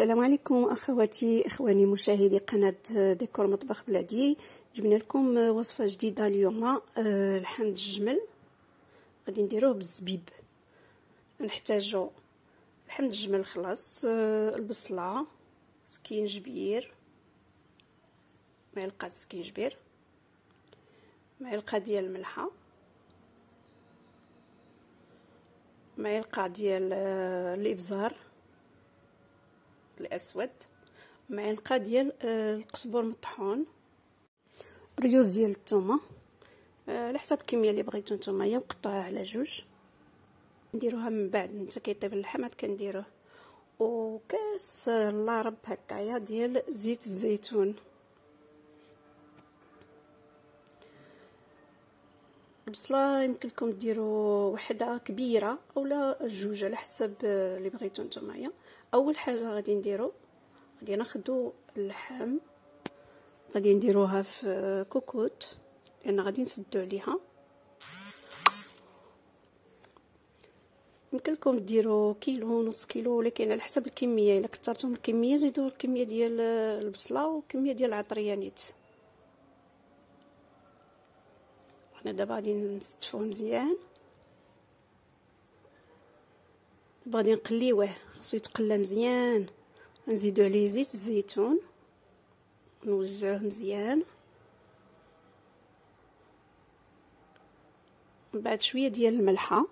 السلام عليكم اخواتي اخواني مشاهدي قناه ديكور مطبخ بلادي. جبنا لكم وصفه جديده اليوم، لحم الجمل. غادي نديروه بالزبيب. نحتاجو لحم الجمل خلاص، البصله، سكينجبير، معلقه سكينجبير، معلقه ديال الملحه، معلقه ديال الابزار الاسود، معلقه ديال القزبر مطحون، ريوز ديال الثومه على حسب الكميه اللي بغيتو نتوما، مقطعه على جوج. نديروها من بعد نتا كيطيب اللحم كنديروه، وكاس الله رب هكايا ديال زيت الزيتون. البصله يمكن لكم ديروا وحده كبيره اولا جوج على حسب اللي بغيتو نتوما. اول حاجه غادي نديرو، غادي ناخذوا اللحم، غادي نديروها في كوكوت لان غادي نسدو عليها. يمكن لكم ديروا كيلو، نص كيلو، ولكن على حسب الكميه. الا كثرتوا من الكميه زيدوا الكميه ديال البصله والكميه ديال العطريه نيت. حنا دابا غادي نستفوه مزيان، غادي نقليوه، خصو يتقلى مزيان. نزيدو عليه زيت الزيتون، نوزعوه مزيان، من بعد شويه ديال الملحه،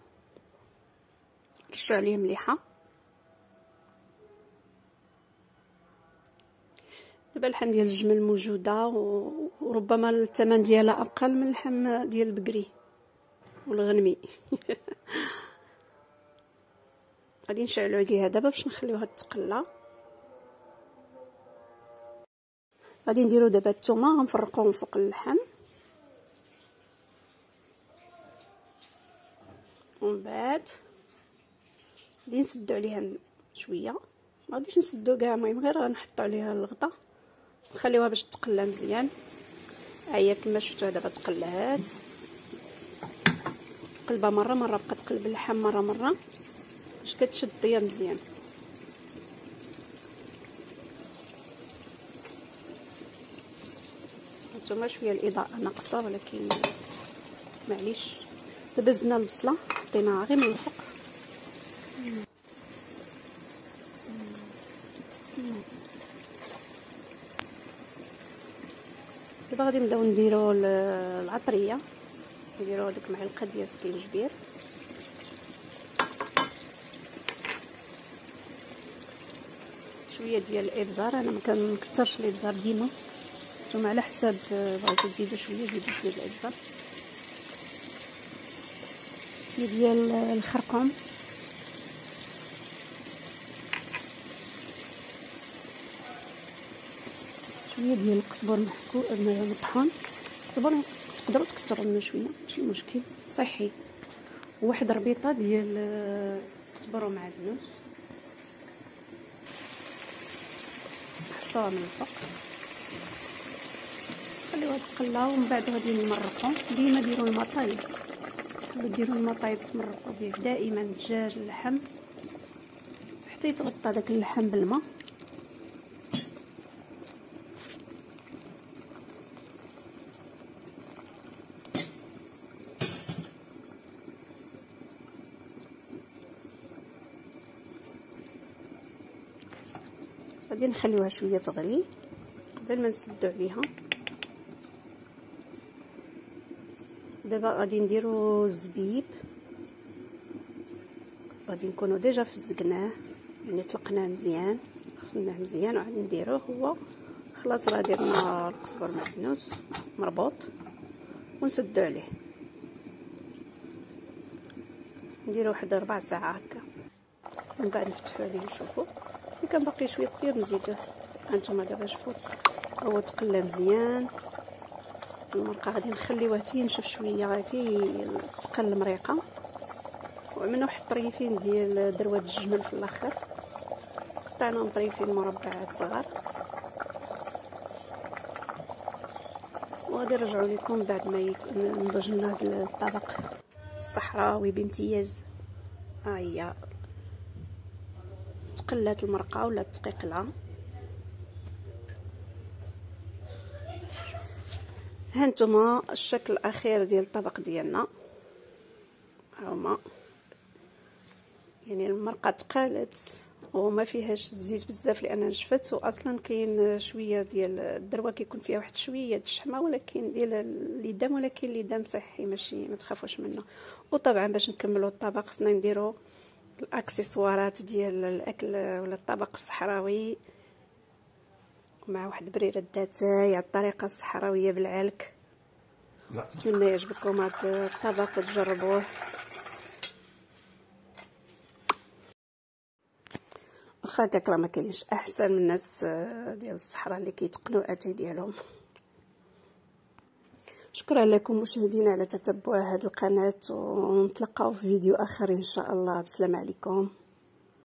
نرشو عليه مليحه. دابا اللحم ديال الجمل موجوده، وربما الثمن ديالها اقل من اللحم ديال البقري والغنمي. غادي نشعلو عليها دابا باش نخليوها تقلى. غادي نديرو دابا الثومه، غنفرقوهم فوق اللحم، ومن بعد غادي نسدو عليها شويه، ما غاديش نسدو كاع، المهم غير غنحطو عليها الغطا نخليوها باش تقلى مزيان. هي كما شفتوها دابا تقلات، قلبها مره مره، بقى تقلب اللحم مره مره باش كتشد هي مزيان. هانتوما شويه الاضاءه ناقصه، ولكن معليش. دابا زدنا البصله، حطيناها غير من الفوق. دابا غادي نبداو نديرو العطريه. نديرو هذيك معلقه ديال سكينجبير، شويه ديال الابزار. انا ما كنكثرش الابزار ديما، نتوما على حساب بغيتو تزيدوا شويه زيدوا شويه الابزار. شويه ديال الخرقوم، شويه ديال القزبر مطحون. القزبر تقدروا تكثروا منه شويه، ماشي مشكل، صحي. وواحد ربيطه ديال القزبر ومعدنوس، نحطوها من الفوق، خليوها تقلى. ومن بعد غادي نمرقو. ديما ديروا المطايب، ديروا المطايب تمرقوا به دائما الدجاج اللحم حتى يتغطى داك اللحم بالماء. غادي نخليوها شويه تغلي قبل ما نسدو عليها. دابا غادي نديرو الزبيب، غادي نكونوا ديجا فزقناه، يعني طلقناه مزيان، غسلناه مزيان، وعاد نديروه هو خلاص. راه درنا القزبر معدنوس مربوط، ونسدو عليه. نديرو واحد 4 ساعات هكا، من بعد نفتحو عليه نشوفو. اللي كان باقي شويه طيب نزيدوه. هانتوما دابا شوفوا هو تقلى مزيان. المرقه غادي نخليوها حتى ينشف شويه، غادي تقل مريقه. وعملنا واحد طريفين ديال دروات الجمل في الاخر، قطعناهم طريفين مربعات صغار. وغادي نرجعوا لكم بعد ما نضج لنا هذا الطبق الصحراوي بامتياز. ها هي تقلات المرقه ولا تقيقلها. ها نتوما الشكل الاخير ديال الطبق ديالنا، هاهما يعني المرقه تقالت وما فيهاش الزيت بزاف لان نشفت، واصلا كاين شويه ديال الدروه كيكون فيها واحد شويه د الشحمه ولكن ديال الليدام، ولكن الليدام صحي ماشي ما تخافوش منه. وطبعا باش نكملوا الطبق خصنا نديروا الاكسسوارات ديال الاكل ولا الطبق الصحراوي مع واحد بريره داتاي على الطريقه الصحراويه بالعلك. نتمنى يعجبكم هذا الطبق وتجربوه. واخا هكاك راه ما كاينش احسن من الناس ديال الصحراء اللي كيتقنوا اتاي ديالهم. شكرا لكم مشاهدينا على تتبع هذه القناه، ونتلاقاو في فيديو اخر ان شاء الله. بسلام عليكم.